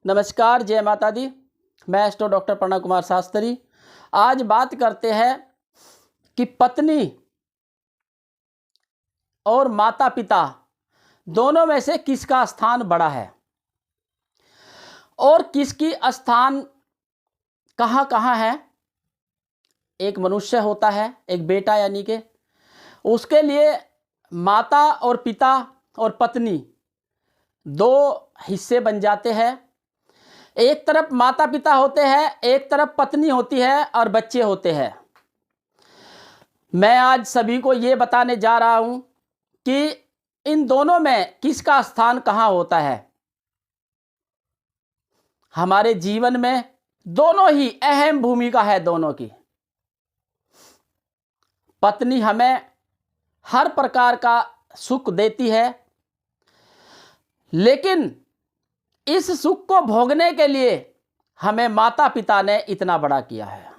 नमस्कार, जय माता दी। मैं एस्ट्रो डॉक्टर प्रणव कुमार शास्त्री। आज बात करते हैं कि पत्नी और माता पिता दोनों में से किसका स्थान बड़ा है और किसकी स्थान कहाँ कहाँ है। एक मनुष्य होता है, एक बेटा, यानी कि उसके लिए माता और पिता और पत्नी दो हिस्से बन जाते हैं। एक तरफ माता पिता होते हैं, एक तरफ पत्नी होती है और बच्चे होते हैं। मैं आज सभी को ये बताने जा रहा हूं कि इन दोनों में किसका स्थान कहाँ होता है। हमारे जीवन में दोनों ही अहम भूमिका है, दोनों की। पत्नी हमें हर प्रकार का सुख देती है, लेकिन इस सुख को भोगने के लिए हमें माता पिता ने इतना बड़ा किया है।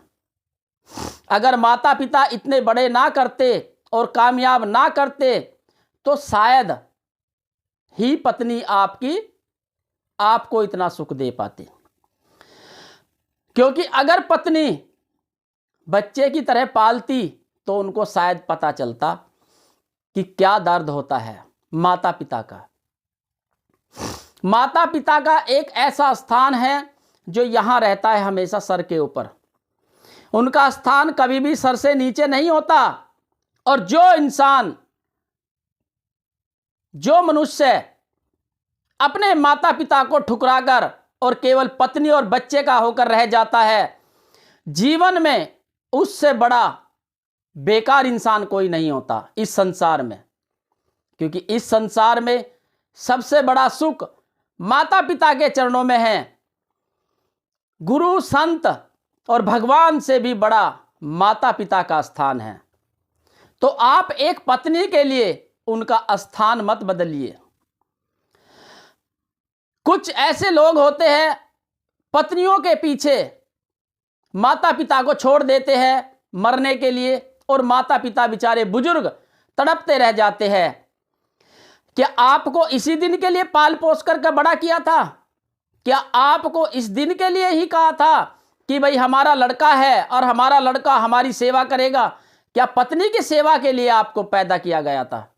अगर माता पिता इतने बड़े ना करते और कामयाब ना करते तो शायद ही पत्नी आपको इतना सुख दे पाती। क्योंकि अगर पत्नी बच्चे की तरह पालती तो उनको शायद पता चलता कि क्या दर्द होता है माता पिता का। माता पिता का एक ऐसा स्थान है जो यहां रहता है हमेशा सर के ऊपर। उनका स्थान कभी भी सर से नीचे नहीं होता। और जो मनुष्य अपने माता पिता को ठुकराकर और केवल पत्नी और बच्चे का होकर रह जाता है, जीवन में उससे बड़ा बेकार इंसान कोई नहीं होता इस संसार में। क्योंकि इस संसार में सबसे बड़ा सुख माता पिता के चरणों में है। गुरु, संत और भगवान से भी बड़ा माता पिता का स्थान है। तो आप एक पत्नी के लिए उनका स्थान मत बदलिए। कुछ ऐसे लोग होते हैं, पत्नियों के पीछे माता पिता को छोड़ देते हैं मरने के लिए, और माता पिता बेचारे बुजुर्ग तड़पते रह जाते हैं। क्या आपको इसी दिन के लिए पाल पोस कर बड़ा किया था? क्या आपको इस दिन के लिए ही कहा था कि भाई हमारा लड़का है और हमारा लड़का हमारी सेवा करेगा? क्या पत्नी की सेवा के लिए आपको पैदा किया गया था?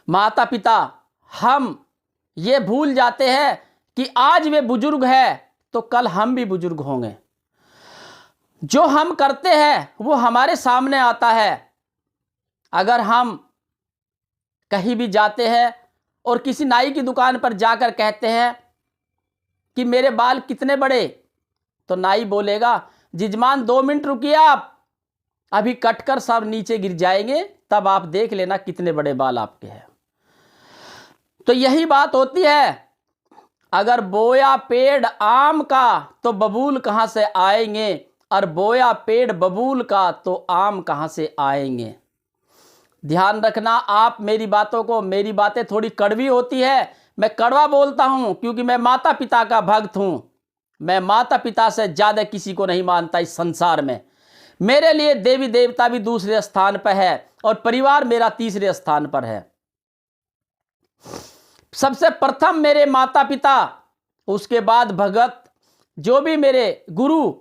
माता पिता हम ये भूल जाते हैं कि आज वे बुजुर्ग है तो कल हम भी बुजुर्ग होंगे। जो हम करते हैं वो हमारे सामने आता है। अगर हम कहीं भी जाते हैं और किसी नाई की दुकान पर जाकर कहते हैं कि मेरे बाल कितने बड़े, तो नाई बोलेगा, जिजमान 2 मिनट रुकिए, आप अभी कटकर सब नीचे गिर जाएंगे, तब आप देख लेना कितने बड़े बाल आपके हैं। तो यही बात होती है, अगर बोया पेड़ आम का तो बबूल कहां से आएंगे, और बोया पेड़ बबूल का तो आम कहां से आएंगे। ध्यान रखना आप मेरी बातों को। मेरी बातें थोड़ी कड़वी होती है, मैं कड़वा बोलता हूं क्योंकि मैं माता पिता का भक्त हूं। मैं माता पिता से ज्यादा किसी को नहीं मानता इस संसार में। मेरे लिए देवी देवता भी दूसरे स्थान पर है और परिवार मेरा तीसरे स्थान पर है। सबसे प्रथम मेरे माता पिता, उसके बाद भगत, जो भी मेरे गुरु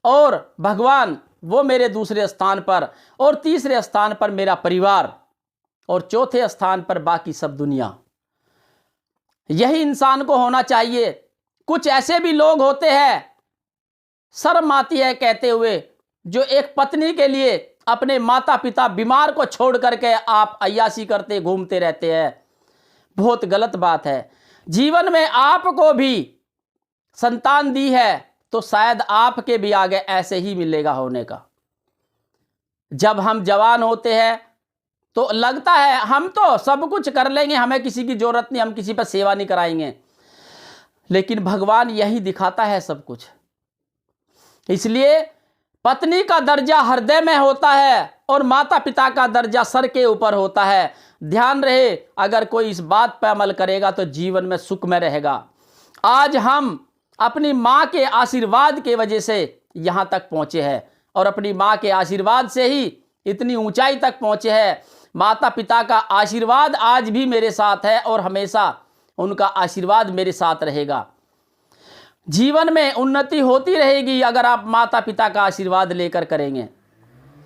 और भगवान, वो मेरे दूसरे स्थान पर, और तीसरे स्थान पर मेरा परिवार, और चौथे स्थान पर बाकी सब दुनिया। यही इंसान को होना चाहिए। कुछ ऐसे भी लोग होते हैं, शर्म आती है कहते हुए, जो एक पत्नी के लिए अपने माता पिता बीमार को छोड़ करके आप अय्याशी करते घूमते रहते हैं। बहुत गलत बात है। जीवन में आपको भी संतान दी है तो शायद आपके भी आगे ऐसे ही मिलेगा होने का। जब हम जवान होते हैं तो लगता है हम तो सब कुछ कर लेंगे, हमें किसी की जरूरत नहीं, हम किसी पर सेवा नहीं कराएंगे। लेकिन भगवान यही दिखाता है सब कुछ। इसलिए पत्नी का दर्जा हृदय में होता है और माता पिता का दर्जा सर के ऊपर होता है। ध्यान रहे, अगर कोई इस बात पर अमल करेगा तो जीवन में सुख में रहेगा। आज हम अपनी माँ के आशीर्वाद के वजह से यहाँ तक पहुँचे हैं, और अपनी माँ के आशीर्वाद से ही इतनी ऊंचाई तक पहुँचे हैं। माता पिता का आशीर्वाद आज भी मेरे साथ है और हमेशा उनका आशीर्वाद मेरे साथ रहेगा। जीवन में उन्नति होती रहेगी अगर आप माता पिता का आशीर्वाद लेकर करेंगे।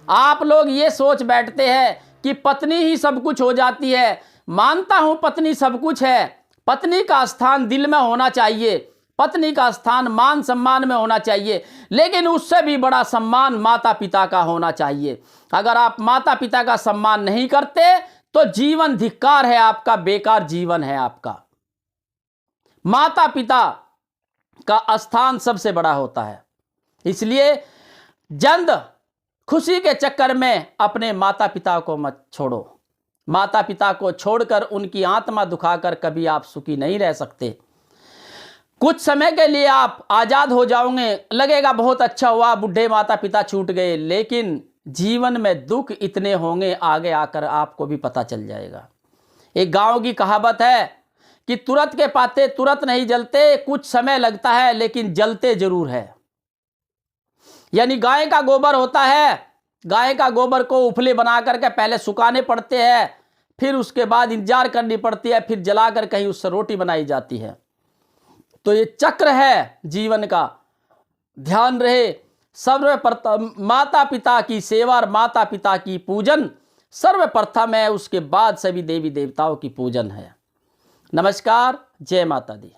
आप लोग ये सोच बैठते हैं कि पत्नी ही सब कुछ हो जाती है। मानता हूं पत्नी सब कुछ है, पत्नी का स्थान दिल में होना चाहिए, पत्नी का स्थान मान सम्मान में होना चाहिए, लेकिन उससे भी बड़ा सम्मान माता पिता का होना चाहिए। अगर आप माता पिता का सम्मान नहीं करते तो जीवन धिक्कार है आपका, बेकार जीवन है आपका। माता पिता का स्थान सबसे बड़ा होता है, इसलिए जल्द खुशी के चक्कर में अपने माता पिता को मत छोड़ो। माता पिता को छोड़कर उनकी आत्मा दुखाकर कभी आप सुखी नहीं रह सकते। कुछ समय के लिए आप आज़ाद हो जाओगे, लगेगा बहुत अच्छा हुआ, बुढ़े माता पिता छूट गए, लेकिन जीवन में दुख इतने होंगे आगे आकर आपको भी पता चल जाएगा। एक गांव की कहावत है कि तुरंत के पाते तुरंत नहीं जलते, कुछ समय लगता है लेकिन जलते जरूर है। यानी गाय का गोबर होता है, गाय का गोबर को उफले बना करके पहले सुखाने पड़ते हैं, फिर उसके बाद इंतजार करनी पड़ती है, फिर जलाकर कहीं उससे रोटी बनाई जाती है। तो ये चक्र है जीवन का, ध्यान रहे। सर्वप्रथम माता पिता की सेवा और माता पिता की पूजन सर्वप्रथम है, उसके बाद सभी देवी देवताओं की पूजन है। नमस्कार, जय माता दी।